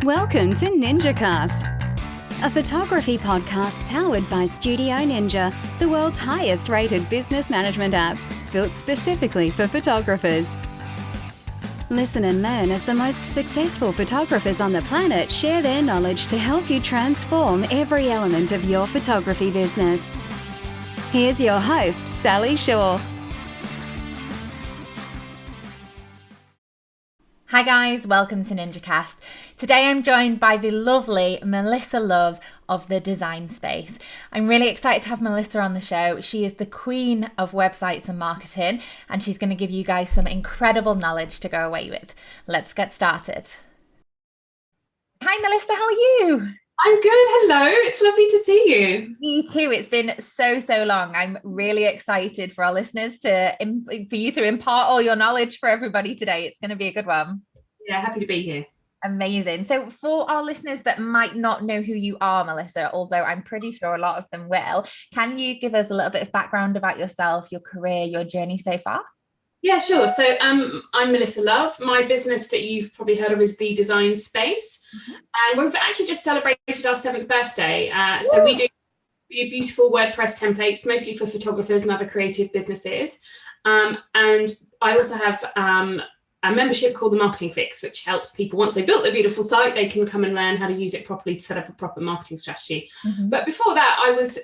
Welcome to NinjaCast, a photography podcast powered by Studio Ninja, the world's highest rated business management app, built specifically for photographers. Listen and learn as the most successful photographers on the planet share their knowledge to help you transform every element of your photography business. Here's your host, Sally Shaw. Hi guys, welcome to NinjaCast. Today I'm joined by the lovely Melissa Love of the Design Space. I'm really excited to have Melissa on the show. She is the queen of websites and marketing, and she's going to give you guys some incredible knowledge to go away with. Let's get started. Hi Melissa, how are you? I'm good. Hello. It's lovely to see you. Me too. It's been so long. I'm really excited for our listeners for you to impart all your knowledge for everybody today. It's going to be a good one. Yeah, happy to be here. Amazing. So for our listeners that might not know who you are, Melissa, although I'm pretty sure a lot of them will, can you give us a little bit of background about yourself, your career, your journey so far? Yeah, sure. So I'm Melissa Love. My business that you've probably heard of is the Design Space. And we've actually just celebrated our 7th birthday. So we do beautiful WordPress templates, mostly for photographers and other creative businesses. And I also have a membership called the Marketing Fix, which helps people, once they've built their beautiful site, they can come and learn how to use it properly to set up a proper marketing strategy. But before that, I was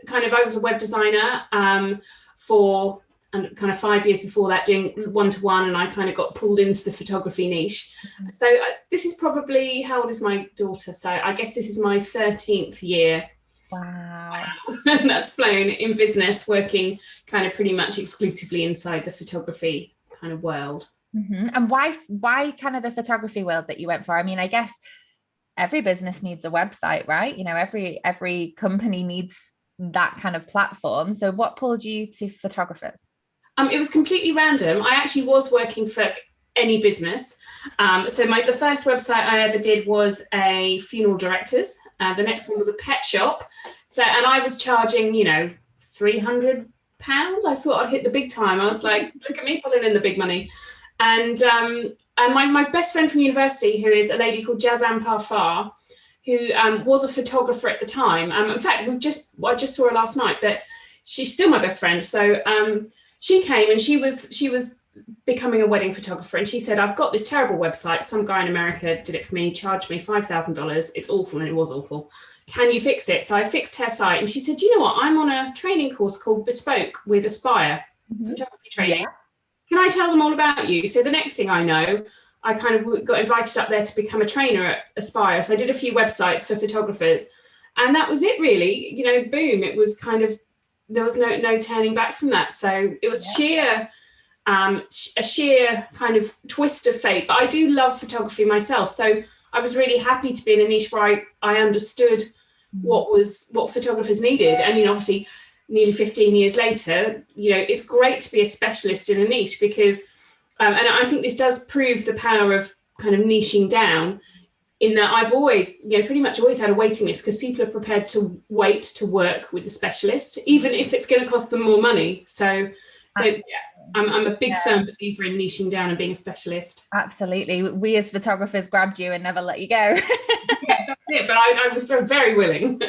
a web designer for kind of 5 years before that, doing one-to-one, and I kind of got pulled into the photography niche. So this is probably, how old is my daughter? So I guess this is my 13th year. Wow. That's flown in business, working kind of pretty much exclusively inside the photography kind of world. And why kind of the photography world that you went for? I mean, I guess every business needs a website, right? You know, every company needs that kind of platform. So what pulled you to photographers? It was completely random. I actually was working for any business. So the first website I ever did was a funeral director's. The next one was a pet shop. And I was charging, £300. I thought I'd hit the big time. I was like, look at me pulling in the big money. And my best friend from university, who is a lady called Jazam Parfar, who was a photographer at the time. In fact, I just saw her last night, but she's still my best friend. So she came and she was becoming a wedding photographer, and she said, I've got this terrible website. Some guy in America did it for me, charged me $5,000. It's awful, and it was awful. Can you fix it? So I fixed her site, and she said, you know what? I'm on a training course called Bespoke with Aspire, photography training. Yeah. Can I tell them all about you? So the next thing I know, I kind of got invited up there to become a trainer at Aspire. So I did a few websites for photographers, and that was it really. Boom. It was kind of, there was no turning back from that. So it was a sheer kind of twist of fate. But I do love photography myself. So I was really happy to be in a niche where I understood what photographers needed. And, obviously nearly 15 years later, it's great to be a specialist in a niche because, and I think this does prove the power of kind of niching down, in that I've always, pretty much always had a waiting list because people are prepared to wait to work with the specialist, even if it's going to cost them more money. So yeah, I'm a big firm believer in niching down and being a specialist. Absolutely. We as photographers grabbed you and never let you go. Yeah, that's it. But I was very willing.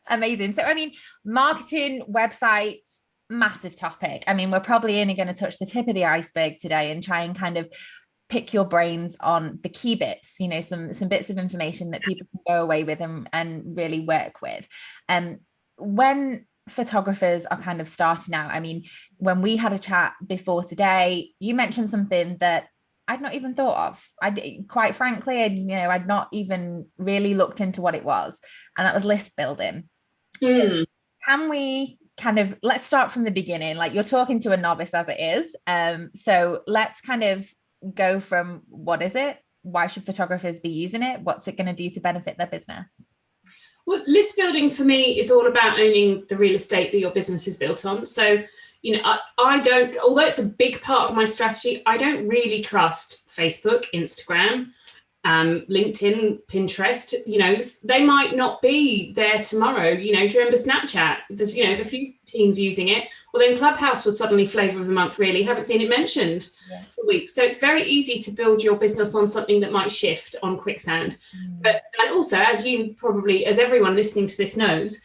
Amazing. So, I mean, marketing, websites, massive topic. I mean, we're probably only going to touch the tip of the iceberg today and try and kind of pick your brains on the key bits, some bits of information that people can go away with and really work with. When photographers are kind of starting out, I mean, when we had a chat before today, you mentioned something that I'd not even thought of. Quite frankly, I'd not even really looked into what it was, and that was list building. So can we let's start from the beginning? Like, you're talking to a novice as it is. So let's kind of go from, what is it? Why should photographers be using it? What's it going to do to benefit their business? Well, list building for me is all about owning the real estate that your business is built on. So, I don't, although it's a big part of my strategy, I don't really trust Facebook, Instagram. LinkedIn, Pinterest, they might not be there tomorrow. Do you remember Snapchat? There's a few teens using it. Well, then Clubhouse was suddenly flavour of the month, really. Haven't seen it mentioned for weeks. So it's very easy to build your business on something that might shift on quicksand. And also, as everyone listening to this knows,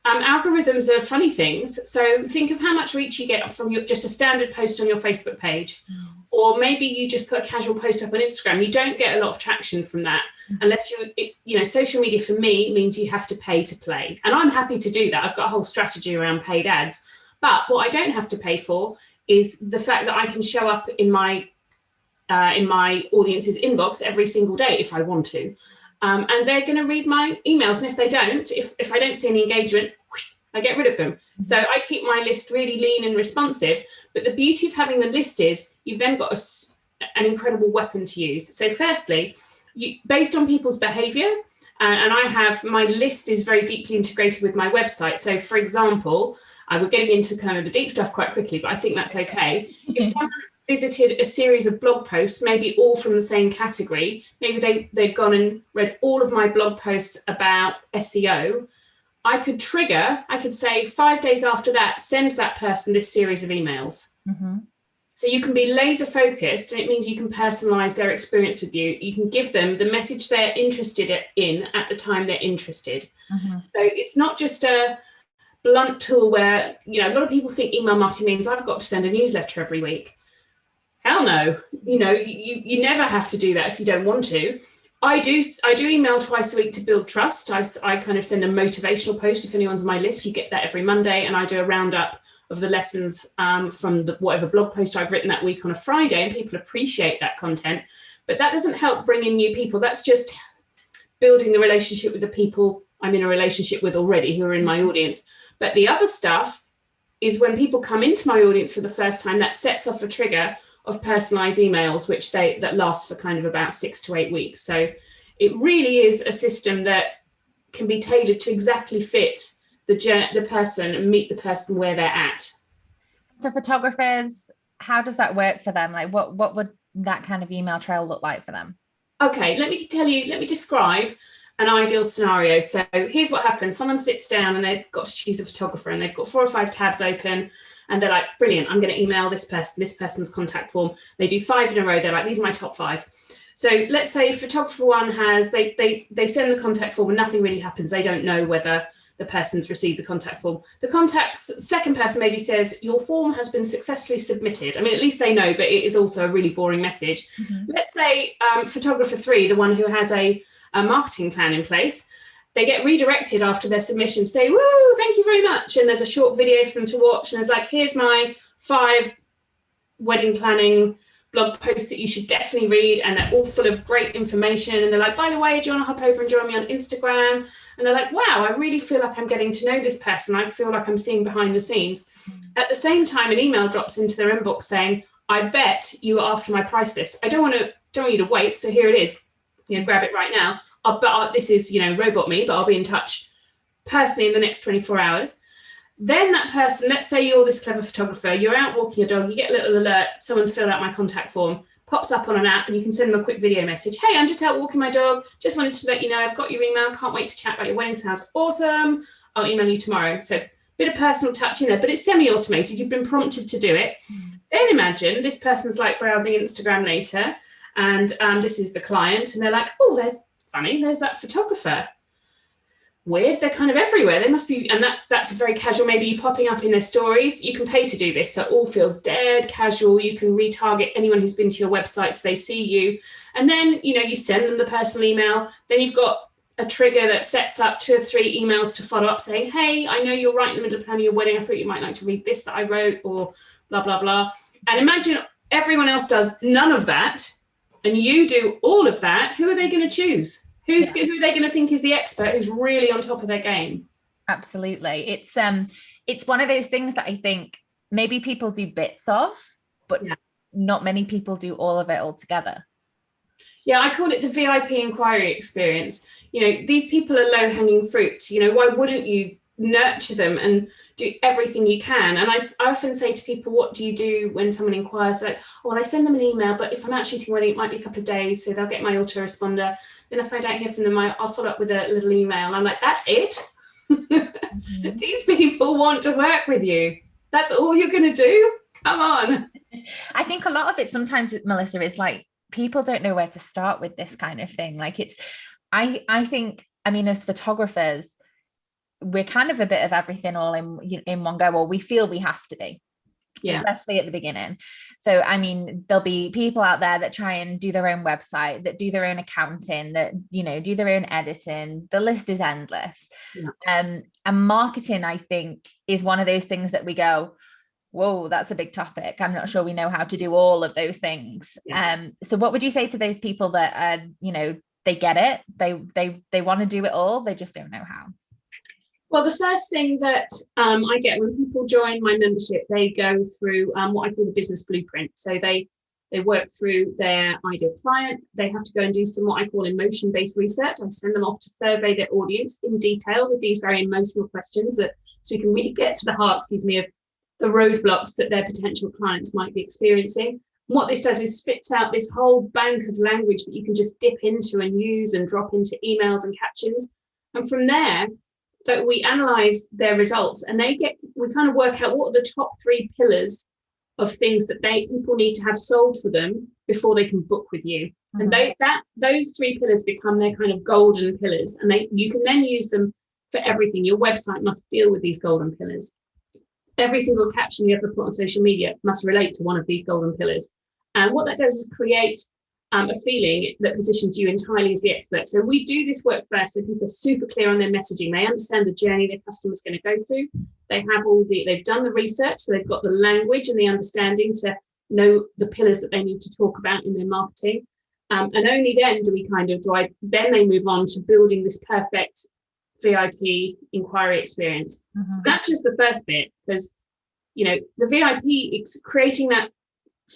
algorithms are funny things. So think of how much reach you get from just a standard post on your Facebook page. Or maybe you just put a casual post up on Instagram. You don't get a lot of traction from that unless social media for me means you have to pay to play. And I'm happy to do that. I've got a whole strategy around paid ads. But what I don't have to pay for is the fact that I can show up in my audience's inbox every single day if I want to. And they're going to read my emails. And if they don't, if I don't see any engagement, I get rid of them. So I keep my list really lean and responsive. But the beauty of having the list is you've then got an incredible weapon to use. So firstly, based on people's behavior, and my list is very deeply integrated with my website. So for example, we're getting into kind of the deep stuff quite quickly, but I think that's okay. If someone visited a series of blog posts, maybe all from the same category, maybe they'd gone and read all of my blog posts about SEO, I could say 5 days after that, send that person this series of emails. So you can be laser focused, and it means you can personalize their experience with you. You can give them the message they're interested in at the time they're interested. So it's not just a blunt tool where, a lot of people think email marketing means I've got to send a newsletter every week. Hell no. You never have to do that if you don't want to. I do email twice a week to build trust. I kind of send a motivational post if anyone's on my list. You get that every Monday, and I do a roundup of the lessons from whatever blog post I've written that week on a Friday, and people appreciate that content. But that doesn't help bring in new people. That's just building the relationship with the people I'm in a relationship with already who are in my audience. But the other stuff is when people come into my audience for the first time, that sets off a trigger of personalized emails, that last for kind of about 6 to 8 weeks. So it really is a system that can be tailored to exactly fit the person and meet the person where they're at. For photographers, how does that work for them? Like what would that kind of email trail look like for them? Okay, let me describe an ideal scenario. So here's what happens. Someone sits down and they've got to choose a photographer, and they've got 4 or 5 tabs open. And they're like, brilliant, I'm going to email this person's contact form. They do 5 in a row. They're like, these are my top 5. So let's say photographer 1 they send the contact form and nothing really happens. They don't know whether the person's received the contact form. The second person maybe says, your form has been successfully submitted. I mean, at least they know, but it is also a really boring message. Let's say photographer 3, the one who has a marketing plan in place, they get redirected after their submission, say, woo, thank you very much. And there's a short video for them to watch. And there's like, here's my 5 wedding planning blog posts that you should definitely read. And they're all full of great information. And they're like, by the way, do you want to hop over and join me on Instagram? And they're like, wow, I really feel like I'm getting to know this person. I feel like I'm seeing behind the scenes. At the same time, an email drops into their inbox saying, I bet you are after my price list. I don't want you to wait. So here it is. Grab it right now. This is, robot me, but I'll be in touch personally in the next 24 hours. Then that person, let's say you're this clever photographer, you're out walking your dog, you get a little alert, someone's filled out my contact form, pops up on an app, and you can send them a quick video message. Hey, I'm just out walking my dog. Just wanted to let you know I've got your email. Can't wait to chat about your wedding. Sounds awesome. I'll email you tomorrow. So bit of personal touch in there, but it's semi-automated. You've been prompted to do it. Then imagine this person's like browsing Instagram later, and this is the client, and they're like, oh, there's that photographer. Weird, they're kind of everywhere. They must be, and that's very casual. Maybe you popping up in their stories. You can pay to do this, so it all feels dead casual. You can retarget anyone who's been to your website so they see you. And then, you send them the personal email. Then you've got a trigger that sets up 2 or 3 emails to follow up saying, hey, I know you're right in the middle of planning your wedding. I thought you might like to read this that I wrote, or blah, blah, blah. And imagine everyone else does none of that, and you do all of that. Who are they going to choose? Who are they going to think is the expert who's really on top of their game? Absolutely. It's one of those things that I think maybe people do bits of, but not many people do all of it all together. Yeah, I call it the VIP inquiry experience. These people are low-hanging fruit. Why wouldn't you nurture them and do everything you can. And I often say to people, what do you do when someone inquires? Like, oh, well, I send them an email, but if I'm out shooting a wedding, it might be a couple of days, so they'll get my autoresponder. Then if I don't hear from them, I'll follow up with a little email. And I'm like, that's it? These people want to work with you. That's all you're going to do? Come on. I think a lot of it sometimes, Melissa, is like, people don't know where to start with this kind of thing. Like I think, I mean, as photographers, we're kind of a bit of everything all in one go, or we feel we have to be, especially at the beginning. So, I mean, there'll be people out there that try and do their own website, that do their own accounting, that, you know, do their own editing. The list is endless. And marketing, I think, is one of those things that we go, whoa, that's a big topic. I'm not sure we know how to do all of those things. So what would you say to those people that you know, they get it, they want to do it all, they just don't know how? Well, the first thing that I get when people join my membership, they go through what I call the business blueprint. So they work through their ideal client. They have to go and do some what I call emotion-based research. I send them off to survey their audience in detail with these very emotional questions, so we can really get to the heart, of the roadblocks that their potential clients might be experiencing. And what this does is spits out this whole bank of language that you can just dip into and use and drop into emails and captions. And from there, that we analyze their results, and we kind of work out what are the top 3 pillars of things that people need to have sold for them before they can book with you. And those 3 pillars become their kind of golden pillars, and you can then use them for everything. Your website must deal with these golden pillars. Every single caption you ever put on social media must relate to one of these golden pillars. And what that does is create a feeling that positions you entirely as the expert. So we do this work first, so people are super clear on their messaging. They understand the journey their customer's going to go through. They've done the research, so they've got the language and the understanding to know the pillars that they need to talk about in their marketing. And only then then they move on to building this perfect VIP inquiry experience. That's just the first bit, because, you know, the VIP, it's creating that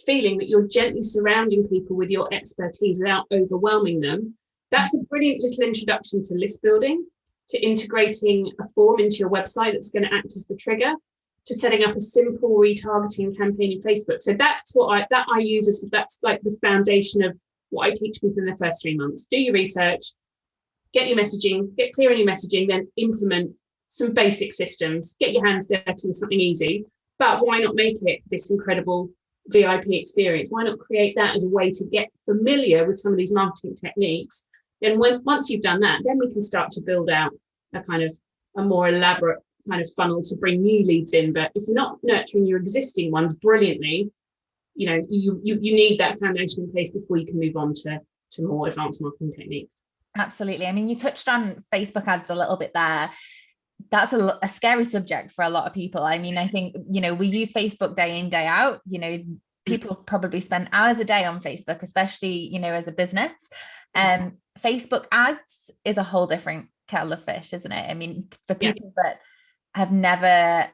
feeling that you're gently surrounding people with your expertise without overwhelming them. That's a brilliant little introduction to list building, to integrating a form into your website that's going to act as the trigger, to setting up a simple retargeting campaign in Facebook. So that's what I use that's like the foundation of what I teach people in the first 3 months. Do your research, get your messaging, get clear on your messaging, then implement some basic systems, get your hands dirty with something easy. But why not make it this incredible VIP experience? Why not create that as a way to get familiar with some of these marketing techniques? Then once you've done that, then we can start to build out a more elaborate kind of funnel to bring new leads in. But if you're not nurturing your existing ones brilliantly, you know, you need that foundation in place before you can move on to more advanced marketing techniques. Absolutely. I mean, you touched on Facebook ads a little bit there. That's a scary subject for a lot of people. I mean, I think, you know, we use Facebook day in, day out. You know, people probably spend hours a day on Facebook, especially, you know, as a business. Facebook ads is a whole different kettle of fish, isn't it? I mean, for people that have never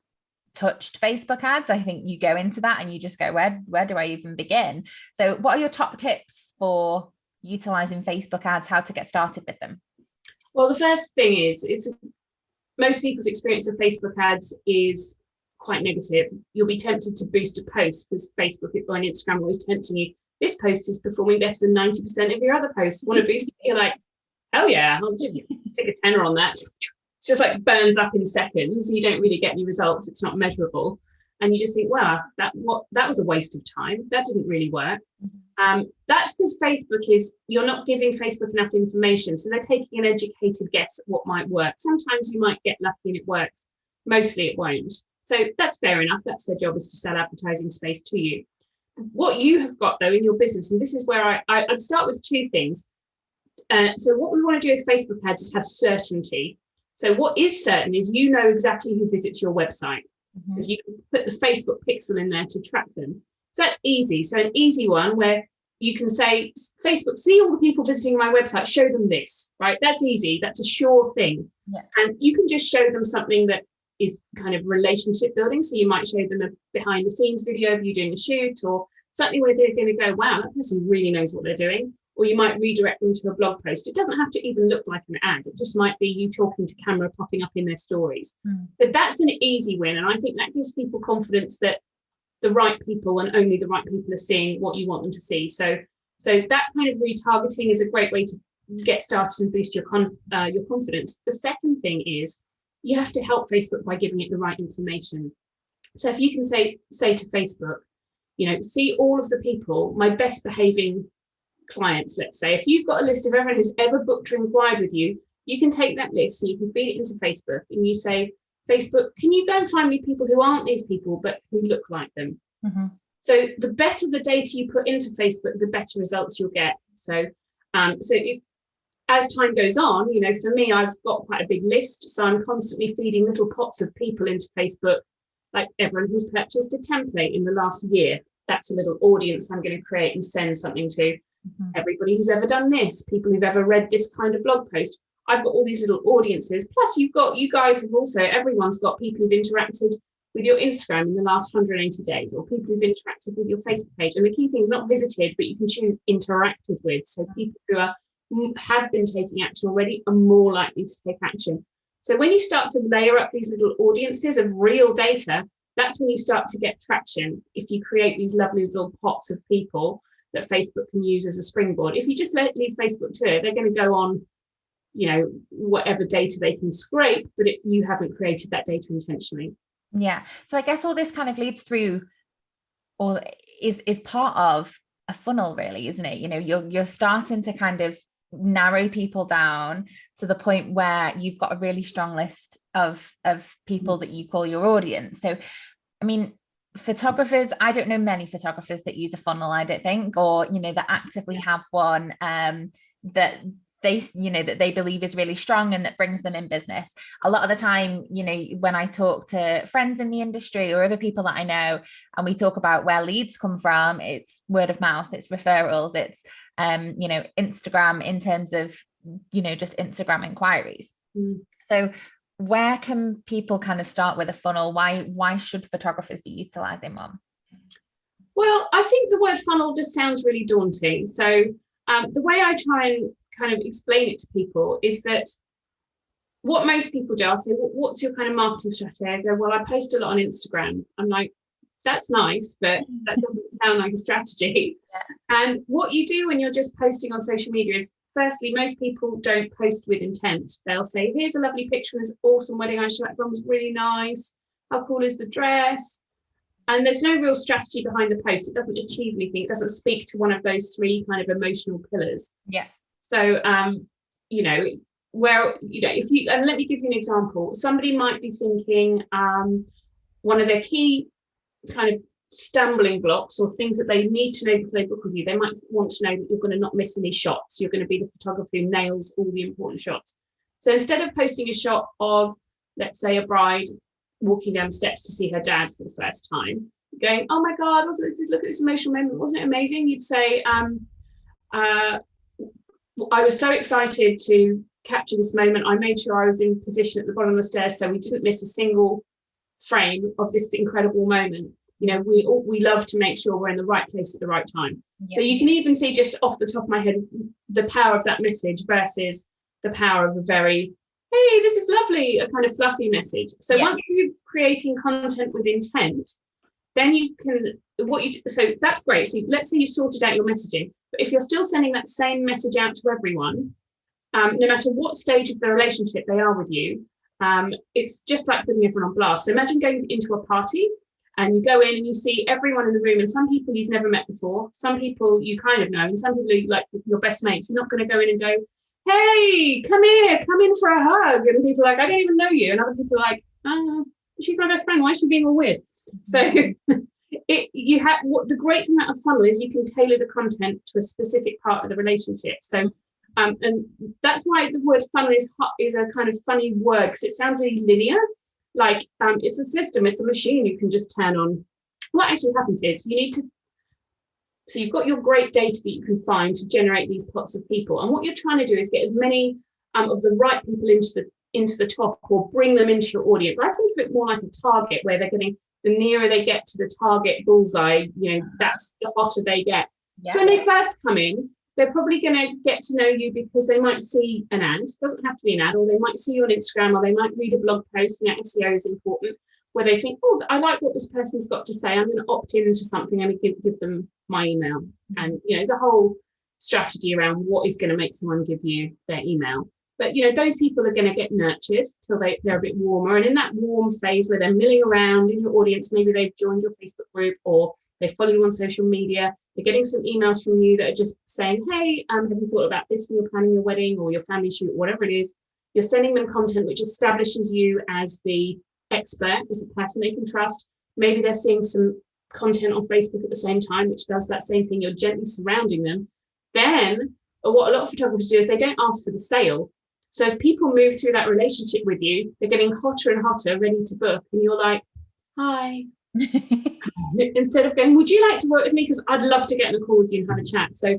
touched Facebook ads, I think you go into that and you just go, where do I even begin? So what are your top tips for utilizing Facebook ads, how to get started with them? Well, the first thing is, most people's experience of Facebook ads is quite negative. You'll be tempted to boost a post because Facebook and Instagram are always tempting you. This post is performing better than 90% of your other posts. Want to boost it? You're like, hell yeah, I'll stick a tenner on that. It's just like burns up in seconds. You don't really get any results. It's not measurable. And you just think, wow, that was a waste of time. That didn't really work. That's because you're not giving Facebook enough information. So they're taking an educated guess at what might work. Sometimes you might get lucky and it works. Mostly it won't. So that's fair enough. That's their job, is to sell advertising space to you. What you have got, though, in your business, and this is where I'd start with 2 things. So what we want to do with Facebook ads is have certainty. So what is certain is you know exactly who visits your website, because you can put the Facebook pixel in there to track them. So that's easy. So an easy one where you can say, Facebook, see all the people visiting my website, show them this, right? That's easy. That's a sure thing. Yeah. And you can just show them something that is kind of relationship building. So you might show them a behind the scenes video of you doing a shoot, or something where they're going to go, wow, that person really knows what they're doing. Or you might redirect them to a blog post. It doesn't have to even look like an ad. It just might be you talking to camera popping up in their stories. But that's an easy win. And I think that gives people confidence that the right people and only the right people are seeing what you want them to see. So that kind of retargeting is a great way to get started and boost your confidence. The second thing is you have to help Facebook by giving it the right information. So if you can say to Facebook, see all of the people, my best behaving clients, let's say, if you've got a list of everyone who's ever booked or inquired with you, you can take that list and you can feed it into Facebook and you say, Facebook, can you go and find me people who aren't these people but who look like them? So the better the data you put into Facebook, the better results you'll get. So as time goes on, for me, I've got quite a big list, so I'm constantly feeding little pots of people into Facebook, like everyone who's purchased a template in the last year. That's a little audience I'm going to create and send something to. Everybody who's ever done this, people who've ever read this kind of blog post. I've got all these little audiences. Plus, you guys have also, everyone's got people who've interacted with your Instagram in the last 180 days, or people who've interacted with your Facebook page. And the key thing is not visited, but you can choose interacted with. So people who have been taking action already are more likely to take action. So when you start to layer up these little audiences of real data, that's when you start to get traction. If you create these lovely little pots of people that Facebook can use as a springboard. If you just leave Facebook to it, they're going to go on, whatever data they can scrape, but if you haven't created that data intentionally. Yeah. So I guess all this kind of leads through, or is part of a funnel, really, isn't it? You're starting to kind of narrow people down to the point where you've got a really strong list of people that you call your audience. So, I mean, photographers, I don't know many photographers that use a funnel, I don't think, or that actively have one that they believe is really strong and that brings them in business. A lot of the time, when I talk to friends in the industry or other people that I know, and we talk about where leads come from, it's word of mouth, it's referrals, it's Instagram, in terms of just Instagram inquiries. So where can people kind of start with a funnel? Why should photographers be utilizing one? Well, I think the word funnel just sounds really daunting. So the way I try and kind of explain it to people is that what most people do, I'll say, what's your kind of marketing strategy? I go, well, I post a lot on Instagram. I'm like, that's nice, but that doesn't sound like a strategy. Yeah. And what you do when you're just posting on social media is, firstly, most people don't post with intent. They'll say, here's a lovely picture of this awesome wedding I shot. Everyone was really nice. How cool is the dress? And there's no real strategy behind the post. It doesn't achieve anything. It doesn't speak to one of those three kind of emotional pillars. Yeah. So, if you, and let me give you an example. Somebody might be thinking one of their key kind of stumbling blocks or things that they need to know before they book with you, they might want to know that you're going to not miss any shots. You're going to be the photographer who nails all the important shots. So instead of posting a shot of, let's say, a bride walking down the steps to see her dad for the first time, going, oh my God, look at this emotional moment, wasn't it amazing? You'd say, I was so excited to capture this moment. I made sure I was in position at the bottom of the stairs so we didn't miss a single frame of this incredible moment. We love to make sure we're in the right place at the right time. Yeah. So you can even see, just off the top of my head, the power of that message versus the power of a very, hey, this is lovely, a kind of fluffy message. So once you're creating content with intent, then you can, so that's great. So let's say you've sorted out your messaging, but if you're still sending that same message out to everyone, no matter what stage of the relationship they are with you, it's just like putting everyone on blast. So imagine going into a party and you go in and you see everyone in the room, and some people you've never met before, some people you kind of know, and some people are like your best mates. You're not going to go in and go, hey, come in for a hug. And people are like, I don't even know you. And other people are like, oh, she's my best friend. Why is she being all weird? So the great thing about a funnel is you can tailor the content to a specific part of the relationship. So and that's why the word funnel is a kind of funny word, because it sounds really linear. Like it's a system, it's a machine you can just turn on. What actually happens is so you've got your great data that you can find to generate these pots of people. And what you're trying to do is get as many of the right people into the top, or bring them into your audience. I think of it more like a target, where they're getting the nearer they get to the target bullseye, that's the hotter they get. Yeah. So when they first come in, they're probably going to get to know you because they might see an ad. It doesn't have to be an ad, or they might see you on Instagram, or they might read a blog post. SEO is important, where they think, oh, I like what this person's got to say. I'm going to opt into something and give them my email. And, there's a whole strategy around what is going to make someone give you their email. But, those people are going to get nurtured till they're a bit warmer. And in that warm phase where they're milling around in your audience, maybe they've joined your Facebook group or they follow you on social media, they're getting some emails from you that are just saying, hey, have you thought about this when you're planning your wedding or your family shoot, whatever it is. You're sending them content which establishes you as the expert, as the person they can trust. Maybe they're seeing some content on Facebook at the same time, which does that same thing. You're gently surrounding them. Then what a lot of photographers do is they don't ask for the sale. So as people move through that relationship with you, they're getting hotter and hotter, ready to book. And you're like, hi. Instead of going, would you like to work with me? Because I'd love to get on a call with you and have a chat. So,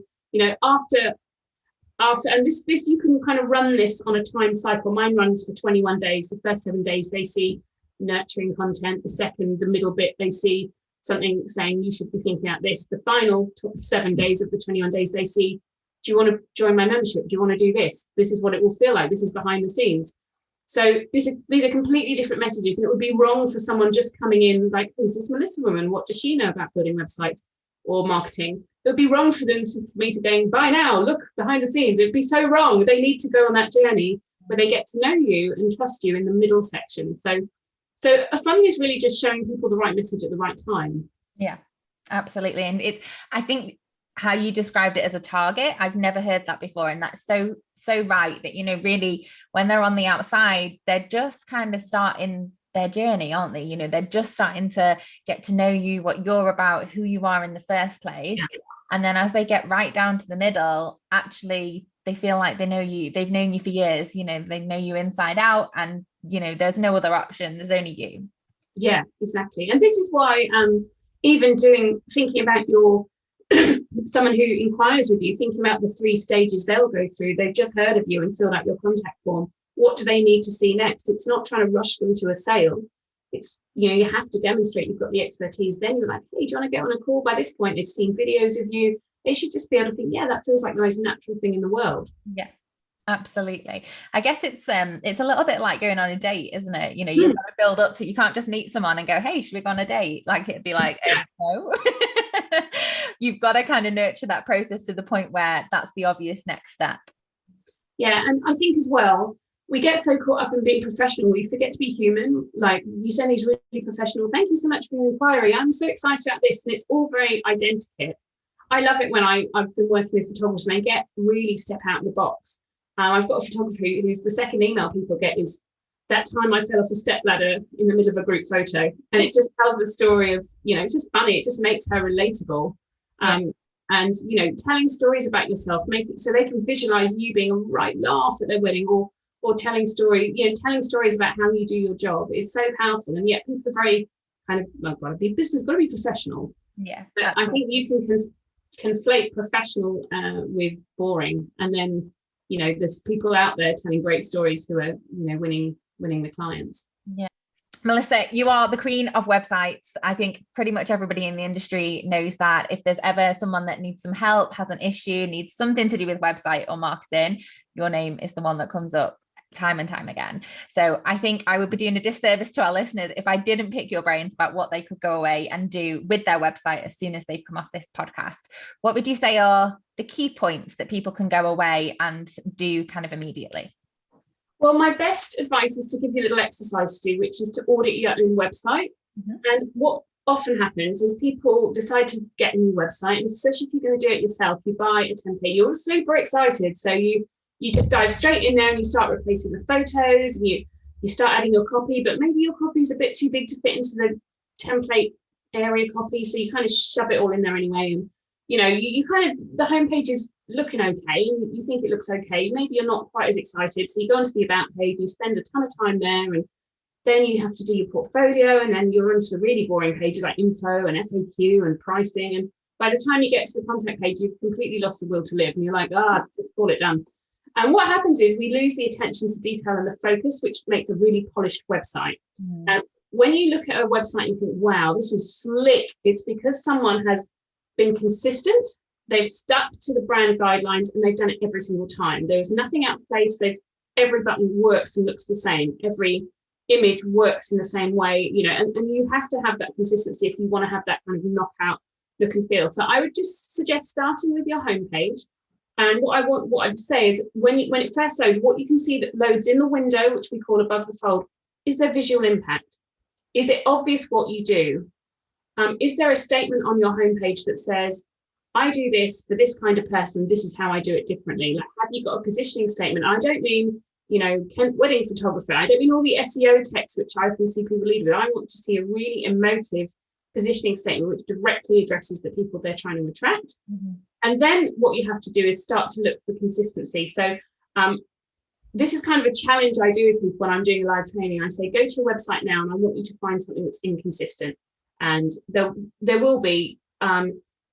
after, and this you can kind of run this on a time cycle. Mine runs for 21 days. The first 7 days, they see nurturing content. The middle bit, they see something saying you should be thinking about this. The final 7 days of the 21 days, they see, do you want to join my membership? Do you want to do this? This is what it will feel like. This is behind the scenes. So these are completely different messages. And it would be wrong for someone just coming in like, who's this Melissa woman? What does she know about building websites or marketing? It would be wrong for me to going, bye now, look behind the scenes. It would be so wrong. They need to go on that journey where they get to know you and trust you in the middle section. So a funnel is really just showing people the right message at the right time. Yeah, absolutely. And I think how you described it as a target, I've never heard that before. And that's so right that, really when they're on the outside, they're just kind of starting their journey, aren't they? They're just starting to get to know you, what you're about, who you are in the first place. Yeah. And then as they get right down to the middle, actually, they feel like they know you. They've known you for years, they know you inside out, and, there's no other option. There's only you. Yeah, exactly. And this is why even thinking about your someone who inquires with you, thinking about the 3 stages they'll go through. They've just heard of you and filled out your contact form. What do they need to see next? It's not trying to rush them to a sale. It's, you have to demonstrate you've got the expertise. Then you're like, hey, do you want to get on a call? By this point, they've seen videos of you. They should just be able to think, yeah, that feels like the most natural thing in the world. Yeah. Absolutely. I guess it's a little bit like going on a date, isn't it? You've got to build up to, you can't just meet someone and go, hey, should we go on a date? Like it'd be like, no. You've got to kind of nurture that process to the point where that's the obvious next step. Yeah. And I think as well, we get so caught up in being professional, we forget to be human. Like you send these really professional, thank you so much for your inquiry. I'm so excited about this. And it's all very identikit. I love it when I've been working with photographers and they get really step out of the box. I've got a photographer who's the second email people get is that time I fell off a step ladder in the middle of a group photo. And it just tells the story of, it's just funny. It just makes her relatable. And, telling stories about yourself, make it so they can visualize you being a right laugh at their wedding or telling stories about how you do your job is so powerful. And yet people are very kind of, got to be professional. Yeah. But I think you can conflate professional with boring. And then, there's people out there telling great stories who are, winning the clients. Yeah. Melissa, you are the queen of websites. I think pretty much everybody in the industry knows that. If there's ever someone that needs some help, has an issue, needs something to do with website or marketing, your name is the one that comes up time and time again. So I think I would be doing a disservice to our listeners if I didn't pick your brains about what they could go away and do with their website as soon as they've come off this podcast. What would you say are the key points that people can go away and do kind of immediately? Well, my best advice is to give you a little exercise to do, which is to audit your own website. Mm-hmm. And what often happens is people decide to get a new website, and especially if you're going to do it yourself, you buy a template, you're super excited. So you just dive straight in there and you start replacing the photos and you start adding your copy, but maybe your copy is a bit too big to fit into the template area copy. So you kind of shove it all in there anyway. And, you kind of, the homepage is looking okay. And you think it looks okay. Maybe you're not quite as excited. So you go onto the about page, you spend a ton of time there, and then you have to do your portfolio. And then you're onto really boring pages like info and FAQ and pricing. And by the time you get to the contact page, you've completely lost the will to live. And you're like, just call it done. And what happens is we lose the attention to detail and the focus, which makes a really polished website. when you look at a website, you think, wow, this is slick. It's because someone has been consistent. They've stuck to the brand guidelines and they've done it every single time. There's nothing out of place. Every button works and looks the same. Every image works in the same way, and you have to have that consistency if you want to have that kind of knockout look and feel. So I would just suggest starting with your homepage. And what I'd say is when it first loads, what you can see that loads in the window, which we call above the fold, is there visual impact? Is it obvious what you do? Is there a statement on your homepage that says, I do this for this kind of person, this is how I do it differently? Like, have you got a positioning statement? I don't mean, Kent wedding photographer. I don't mean all the SEO text, which I can see people lead with. I want to see a really emotive positioning statement which directly addresses the people they're trying to attract. Mm-hmm. And then what you have to do is start to look for consistency. So this is kind of a challenge I do with people when I'm doing live training. I say, go to your website now and I want you to find something that's inconsistent. And there will be,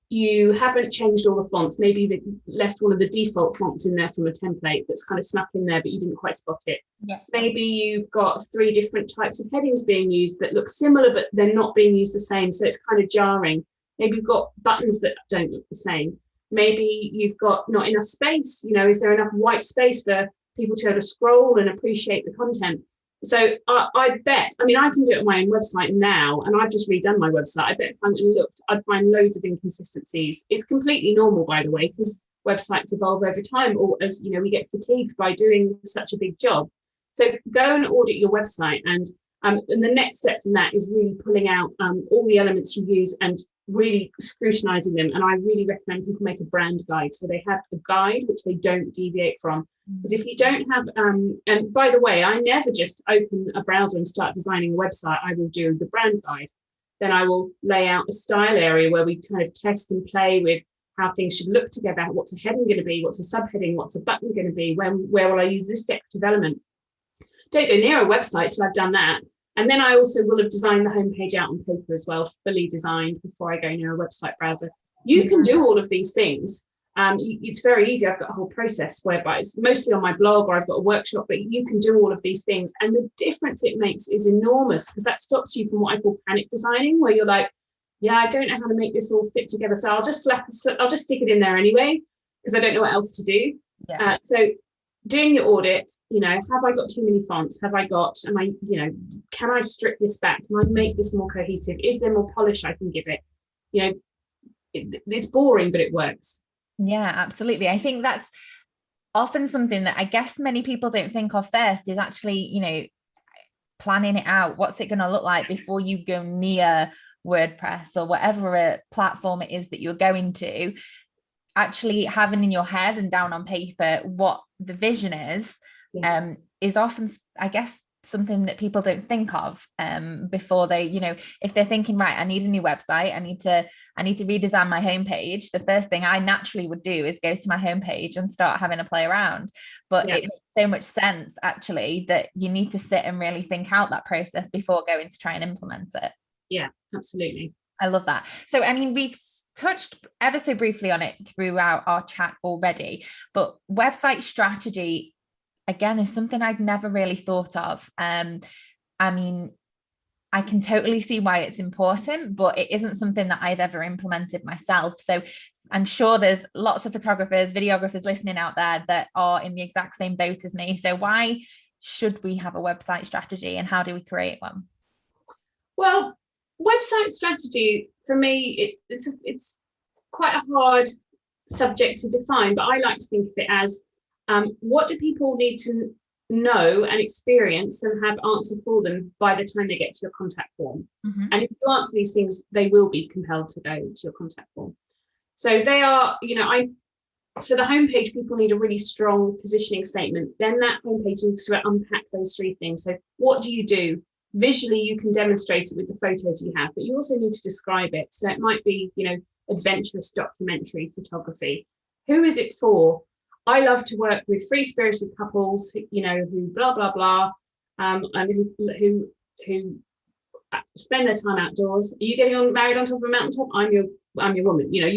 you haven't changed all the fonts. Maybe you've left one of the default fonts in there from a template that's kind of snuck in there, but you didn't quite spot it. Yeah. Maybe you've got 3 different types of headings being used that look similar, but they're not being used the same. So it's kind of jarring. Maybe you've got buttons that don't look the same. Maybe you've got not enough space. Is there enough white space for people to be able to scroll and appreciate the content? So I bet, I can do it on my own website now, and I've just redone my website. I bet if I looked, I'd find loads of inconsistencies. It's completely normal, by the way, because websites evolve over time, or as we get fatigued by doing such a big job. So go and audit your website, and the next step from that is really pulling out all the elements you use and really scrutinizing them. And I really recommend people make a brand guide, so they have a guide which they don't deviate from. Because if you don't have, and by the way, I never just open a browser and start designing a website. I will do the brand guide. Then I will lay out a style area where we kind of test and play with how things should look together. What's a heading going to be? What's a subheading? What's a button going to be? Where will I use this decorative element? Don't go near a website till I've done that. And then I also will have designed the homepage out on paper as well, fully designed, before I go near a website browser. You can do all of these things. It's very easy. I've got a whole process whereby it's mostly on my blog, or I've got a workshop, but you can do all of these things. And the difference it makes is enormous, because that stops you from what I call panic designing, where you're like, yeah, I don't know how to make this all fit together. So I'll just stick it in there anyway, because I don't know what else to do. Yeah. So doing your audit, have I got too many fonts? Can I strip this back? Can I make this more cohesive? Is there more polish I can give it? It's boring, but it works. Yeah, absolutely. I think that's often something that I guess many people don't think of first, is actually, planning it out. What's it going to look like before you go near WordPress or whatever platform it is that you're going to? Actually having in your head and down on paper what the vision is often, I guess, something that people don't think of before they, if they're thinking, right, I need a new website, I need to redesign my homepage. The first thing I naturally would do is go to my homepage and start having a play around. But it makes so much sense, actually, that you need to sit and really think out that process before going to try and implement it. Yeah, absolutely. I love that. So, we've touched ever so briefly on it throughout our chat already, but website strategy, again, is something I'd never really thought of. I can totally see why it's important, but it isn't something that I've ever implemented myself. So I'm sure there's lots of photographers, videographers listening out there that are in the exact same boat as me. So why should we have a website strategy, and how do we create one? Well, website strategy, for me, it's quite a hard subject to define, but I like to think of it as what do people need to know and experience and have answered for them by the time they get to your contact form. Mm-hmm. And if you answer these things, they will be compelled to go to your contact form. So they are, for the homepage, people need a really strong positioning statement. Then that homepage needs to unpack those 3 things. So what do you do? Visually, you can demonstrate it with the photos you have, but you also need to describe it. So it might be, adventurous documentary photography. Who is it for? I love to work with free-spirited couples, who blah, blah, blah, and who spend their time outdoors. Are you getting married on top of a mountaintop? I'm your woman. You're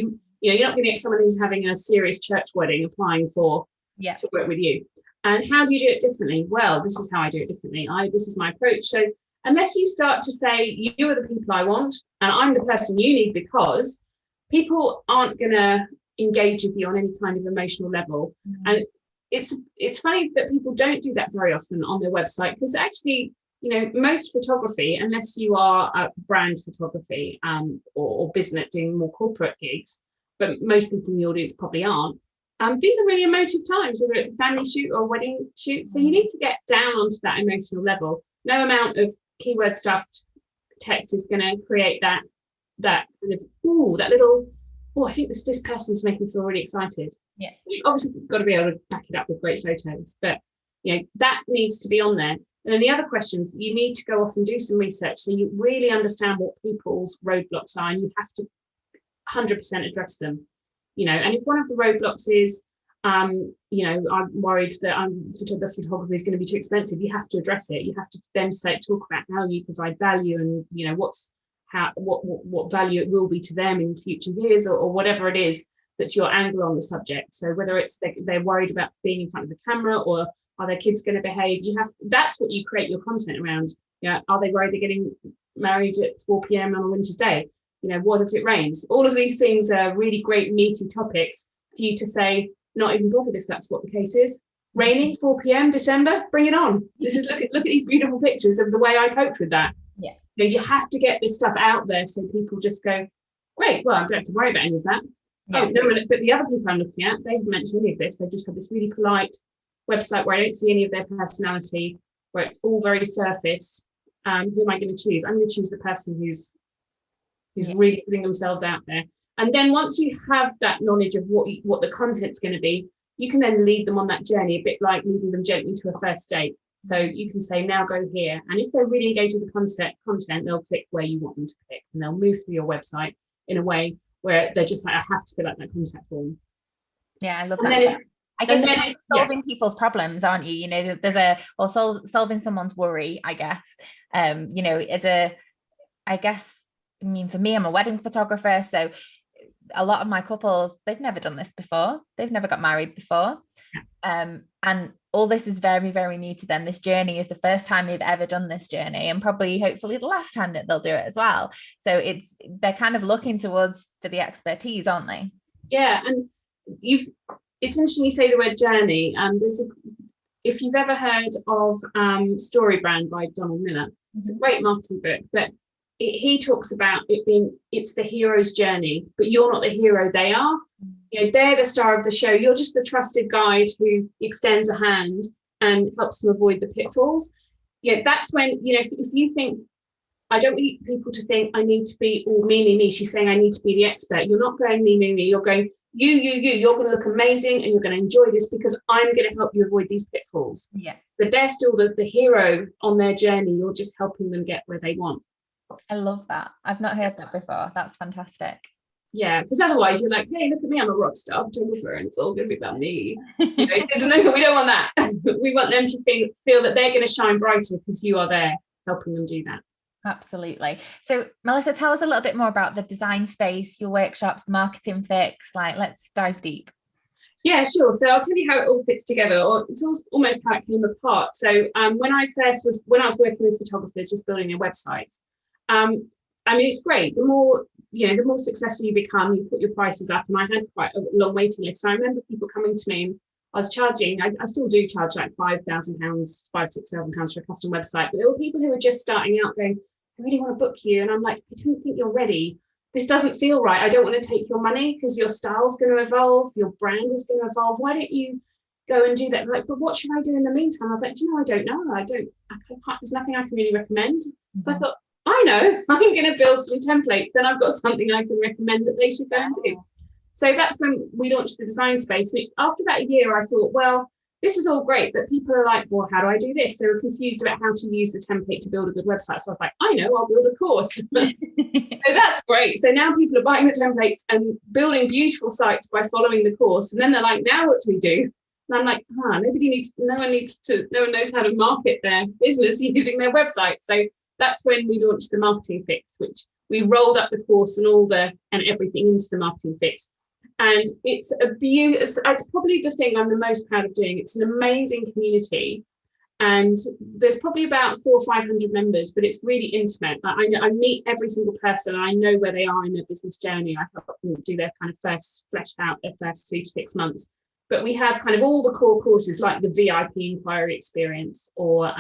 not going to get someone who's having a serious church wedding applying to work with you. And how do you do it differently? Well, this is how I do it differently. This is my approach. So unless you start to say, you are the people I want, and I'm the person you need, because people aren't going to engage with you on any kind of emotional level. And it's funny that people don't do that very often on their website, because actually, you know, most photography, unless you are a brand photography or business doing more corporate gigs, but most people in the audience probably aren't. These are really emotive times, whether it's a family shoot or a wedding shoot. So you need to get down onto that emotional level. No amount of keyword stuffed text is going to create that kind of, that little, I think this person's making me feel really excited. Yeah. Obviously, you've got to be able to back it up with great photos, but you know, that needs to be on there. And then the other questions, you need to go off and do some research so you really understand what people's roadblocks are, and you have to 100% address them. You know, and if one of the roadblocks is, you know, I'm worried that the photography is going to be too expensive, you have to address it. You have to then talk about how you provide value, and you know what value it will be to them in future years, or whatever it is that's your angle on the subject. So whether it's they're worried about being in front of the camera, or are their kids going to behave, that's what you create your content around. You know, are they worried they're getting married at 4 p.m. on a winter's day? You know, what if it rains? All of these things are really great meaty topics for you to say, not even bothered if that's what the case is. Raining, 4 p.m. December, bring it on. This is look at these beautiful pictures of the way I coped with that. Yeah. You know, you have to get this stuff out there so people just go, great, well, I don't have to worry about any of that. Yeah. Oh, no, but the other people I'm looking at, they haven't mentioned any of this. They've just had this really polite website where I don't see any of their personality, where it's all very surface. Who am I going to choose? I'm going to choose the person who's really putting themselves out there. And then once you have that knowledge of what the content's going to be, you can then lead them on that journey, a bit like leading them gently to a first date. So you can say, now go here. And if they're really engaged with the content, they'll click where you want them to click, and they'll move through your website in a way where they're just like, I have to fill out that contact form. Yeah, I love that. I guess you're solving people's problems, aren't you? You know, solving someone's worry, I guess. You know, I mean, for me, I'm a wedding photographer, so a lot of my couples, they've never done this before. They've never got married before. And all this is very, very new to them. This journey is the first time they've ever done this journey, and probably, hopefully, the last time that they'll do it as well. So they're kind of looking towards for the expertise, aren't they? Yeah, and it's interesting you say the word journey. If you've ever heard of Story Brand by Donald Miller, it's a great marketing book, but he talks about it's the hero's journey, but you're not the hero, they are. You know, they're the star of the show. You're just the trusted guide who extends a hand and helps them avoid the pitfalls. Yeah, that's when, you know, if you think, I don't want people to think I need to be all me. She's saying I need to be the expert. You're not going me. You're going you. You're going to look amazing, and you're going to enjoy this because I'm going to help you avoid these pitfalls. Yeah. But they're still the hero on their journey. You're just helping them get where they want. I love that. I've not heard that before. That's fantastic. Yeah, because otherwise you're like, hey, look at me, I'm a rock star photographer, and it's all going to be about me. You know, we don't want that. We want them to feel that they're going to shine brighter because you are there helping them do that. Absolutely. So Melissa, tell us a little bit more about the design space, your workshops, the marketing fix. Let's dive deep. Yeah, sure. So I'll tell you how it all fits together, or it's almost how it came apart. So when I was working with photographers just building their websites, I mean, it's great. The more successful you become, you put your prices up. And I had quite a long waiting list. So I remember people coming to me, and I was charging, I still do charge like £5,000, £6,000 for a custom website. But there were people who were just starting out going, I really want to book you. And I'm like, I don't think you're ready. This doesn't feel right. I don't want to take your money because your style's going to evolve. Your brand is going to evolve. Why don't you go and do that? Like, but what should I do in the meantime? I was like, I don't know. I can't, there's nothing I can really recommend. Mm-hmm. So I thought, I know, I'm going to build some templates. Then I've got something I can recommend that they should go and do. So that's when we launched the design space. And after about a year, I thought, well, this is all great, but people are like, well, how do I do this? They were confused about how to use the template to build a good website. So I was like, I know, I'll build a course. So that's great. So now people are buying the templates and building beautiful sites by following the course. And then they're like, now what do we do? And I'm like, no one knows how to market their business using their website. So that's when we launched the marketing fix, which we rolled up the course and everything into the marketing fix. And it's probably the thing I'm the most proud of doing. It's an amazing community. And there's probably about 400 or 500 members, but it's really intimate. I meet every single person, and I know where they are in their business journey. I help them do their kind of fleshed out their first 3 to 6 months. But we have kind of all the core courses, like the VIP inquiry experience, or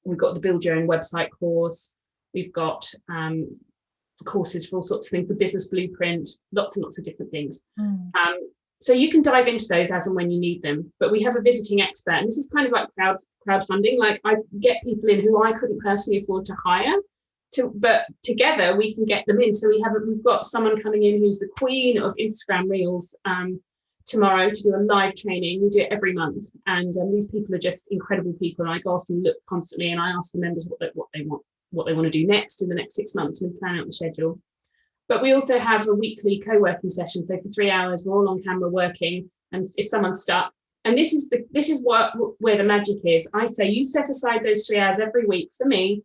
we've got the build your own website course. We've got courses for all sorts of things, the business blueprint, lots and lots of different things. So you can dive into those as and when you need them. But we have a visiting expert, and this is kind of like crowdfunding. Like, I get people in who I couldn't personally afford to hire, but together we can get them in. So we've got someone coming in who's the queen of Instagram Reels tomorrow to do a live training. We do it every month, and these people are just incredible people. And I go off and look constantly, and I ask the members what they want to do next in the next 6 months, and plan out the schedule. But we also have a weekly co-working session. So for 3 hours, we're all on camera working. And if someone's stuck, and this is where the magic is. I say, you set aside those 3 hours every week for me.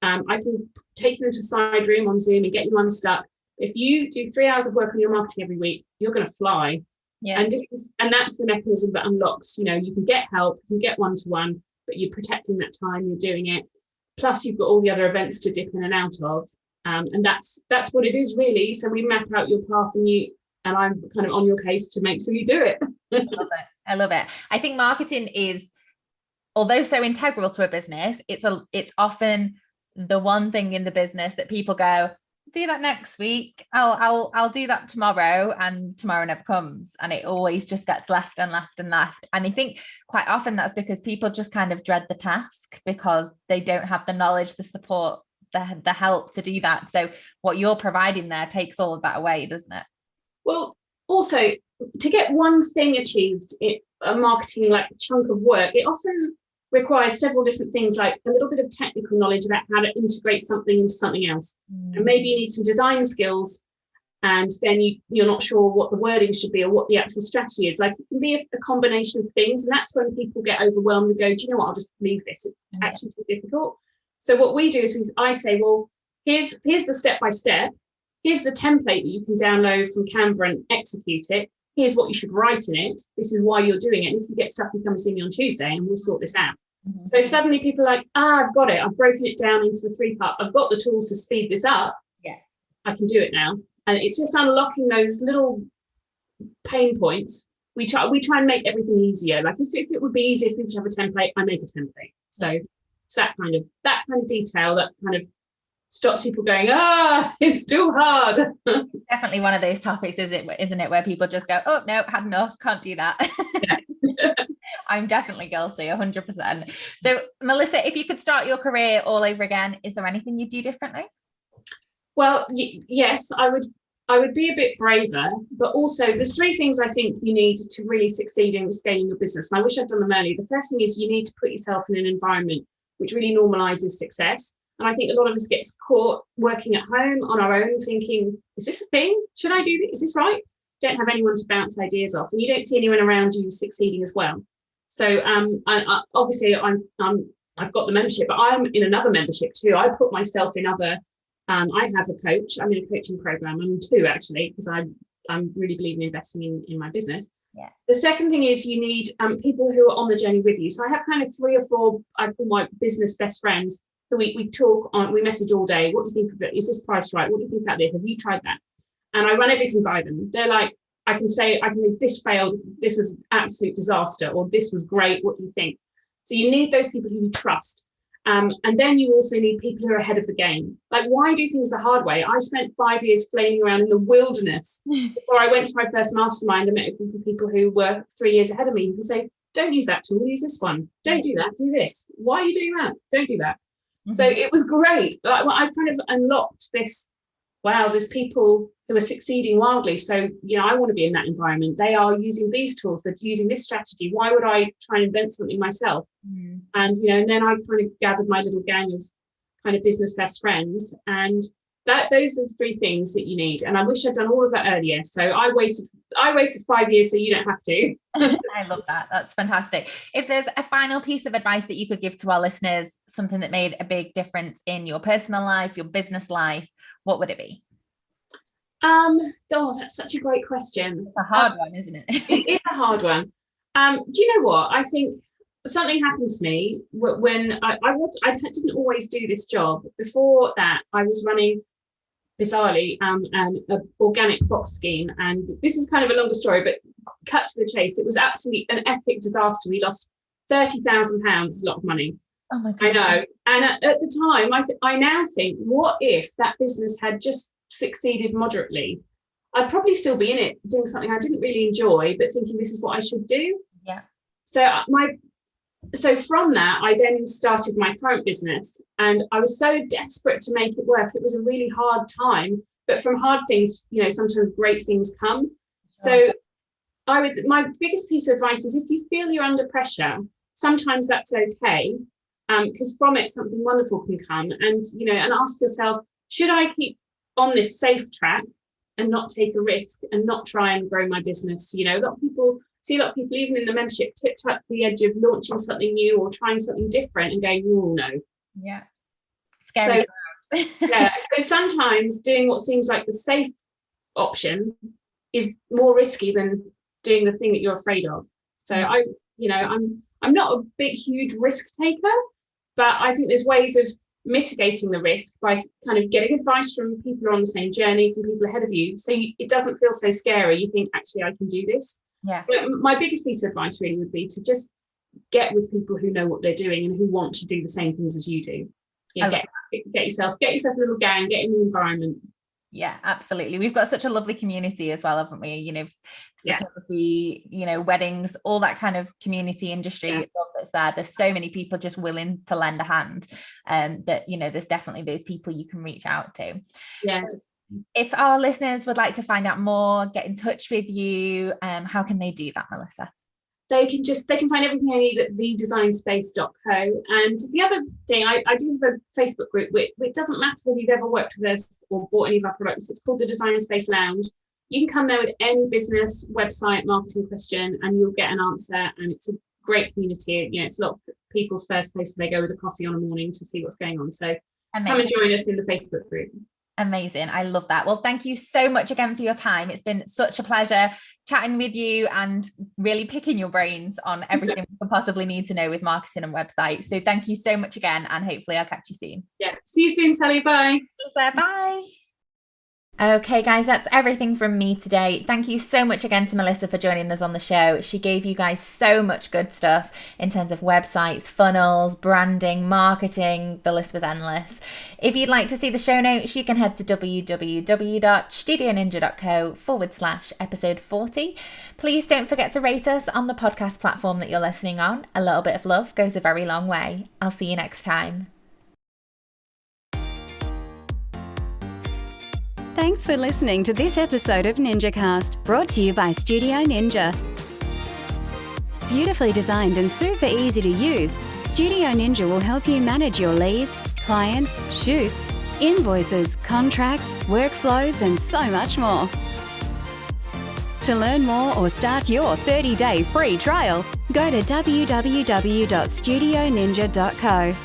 I can take you into a side room on Zoom and get you unstuck. If you do 3 hours of work on your marketing every week, you're going to fly. Yeah. And that's the mechanism that unlocks. You know, you can get help, you can get one-to-one, but you're protecting that time. You're doing it. Plus, you've got all the other events to dip in and out of. And that's what it is, really. So we map out your path, and I'm kind of on your case to make sure you do it. I love it. I think marketing is, although so integral to a business, it's often the one thing in the business that people go, do that next week. I'll do that tomorrow, and tomorrow never comes, and it always just gets left and left and left. And I think quite often that's because people just kind of dread the task because they don't have the knowledge, the support, the help to do that. So what you're providing there takes all of that away, doesn't it? Well, also, to get one thing achieved, a marketing like chunk of work, it often requires several different things, like a little bit of technical knowledge about how to integrate something into something else. And maybe you need some design skills, and then you're not sure what the wording should be or what the actual strategy is. Like, it can be a combination of things, and that's when people get overwhelmed and go, do you know what, I'll just leave this. It's actually too difficult. So what we do is I say, well, here's the step-by-step. Here's the template that you can download from Canva and execute it. Here's what you should write in it. This is why you're doing it. And if you get stuck, you come and see me on Tuesday and we'll sort this out. Mm-hmm. So suddenly people are like, I've got it. I've broken it down into the 3 parts. I've got the tools to speed this up. Yeah, I can do it now. And it's just unlocking those little pain points. We try and make everything easier. Like, if it would be easier if people have a template, I make a template. So it's that kind of detail that kind of stops people going, it's too hard. Definitely one of those topics, isn't it, where people just go, oh no, had enough, can't do that. Yeah. I'm definitely guilty, 100%. So Melissa, if you could start your career all over again, is there anything you'd do differently? Well, yes, I would be a bit braver, but also there's 3 things I think you need to really succeed in scaling your business. And I wish I'd done them earlier. The first thing is you need to put yourself in an environment which really normalizes success. And I think a lot of us get caught working at home on our own thinking, is this a thing? Should I do this? Is this right? Don't have anyone to bounce ideas off. And you don't see anyone around you succeeding as well. So obviously I've got the membership, but I'm in another membership too. I put myself in other, I have a coach. I'm in a coaching program. I'm in 2 actually, because I'm really believing in investing in my business. Yeah. The second thing is you need people who are on the journey with you. So I have kind of 3 or 4, I call my business best friends, who we talk on, we message all day. What do you think of it? Is this price right? What do you think about this? Have you tried that? And I run everything by them. They're like, I can say, this failed, this was an absolute disaster, or this was great. What do you think? So you need those people who you trust. And then you also need people who are ahead of the game. Like, why do things the hard way? I spent 5 years flailing around in the wilderness before I went to my first mastermind and met a group of people who were 3 years ahead of me who say, don't use that tool, use this one. Don't do that, do this. Why are you doing that? Don't do that. Mm-hmm. So it was great. Like, I kind of unlocked this, wow, there's people who are succeeding wildly. So, I want to be in that environment. They are using these tools, they're using this strategy. Why would I try and invent something myself? Mm. And, and then I kind of gathered my little gang of kind of business best friends. And those are the 3 things that you need. And I wish I'd done all of that earlier. So I wasted 5 years, so you don't have to. I love that. That's fantastic. If there's a final piece of advice that you could give to our listeners, something that made a big difference in your personal life, your business life, what would it be? That's such a great question. It's a hard one, isn't it? It is a hard one. Do you know what? I think something happened to me when I didn't always do this job. Before that, I was running, bizarrely, an organic box scheme. And this is kind of a longer story, but cut to the chase. It was absolutely an epic disaster. We lost £30,000, a lot of money. Oh my God. I know. And at the time, I now think, what if that business had just succeeded moderately? I'd probably still be in it doing something I didn't really enjoy, but thinking this is what I should do. Yeah. So from that, I then started my current business, and I was so desperate to make it work. It was a really hard time, but from hard things, sometimes great things come. So my biggest piece of advice is, if you feel you're under pressure, sometimes that's okay. Because from it, something wonderful can come, and ask yourself, should I keep on this safe track and not take a risk and not try and grow my business? A lot of people, even in the membership, tipped up to the edge of launching something new or trying something different and going, oh no. Yeah. Scary. So sometimes doing what seems like the safe option is more risky than doing the thing that you're afraid of. So I'm not a big, huge risk taker, but I think there's ways of mitigating the risk by kind of getting advice from people who are on the same journey, from people ahead of you. So it doesn't feel so scary. You think, actually, I can do this. Yeah. So my biggest piece of advice really would be to just get with people who know what they're doing and who want to do the same things as you do. Get yourself a little gang, get in the environment. Yeah, absolutely. We've got such a lovely community as well, haven't we? Photography, weddings, all that kind of community industry. Yeah. That's there. There's so many people just willing to lend a hand, that there's definitely those people you can reach out to. Yeah. So if our listeners would like to find out more, get in touch with you, how can they do that, Melissa? They can find everything they need at thedesignspace.co. And the other thing, I do have a Facebook group. It doesn't matter whether you've ever worked with us or bought any of our products. It's called the Design Space Lounge. You can come there with any business, website, marketing question, and you'll get an answer. And it's a great community. It's a lot of people's first place where they go with a coffee on a morning to see what's going on. So Amazing. Come and join us in the Facebook group. Amazing. I love that. Well, thank you so much again for your time. It's been such a pleasure chatting with you and really picking your brains on everything we could possibly need to know with marketing and websites. So thank you so much again, and hopefully I'll catch you soon. Yeah. See you soon, Sally. Bye. Bye. Okay, guys, that's everything from me today. Thank you so much again to Melissa for joining us on the show. She gave you guys so much good stuff in terms of websites, funnels, branding, marketing. The list was endless. If you'd like to see the show notes, you can head to www.studioninja.co/episode 40. Please don't forget to rate us on the podcast platform that you're listening on. A little bit of love goes a very long way. I'll see you next time. Thanks for listening to this episode of NinjaCast, brought to you by Studio Ninja. Beautifully designed and super easy to use, Studio Ninja will help you manage your leads, clients, shoots, invoices, contracts, workflows, and so much more. To learn more or start your 30-day free trial, go to www.studioninja.co.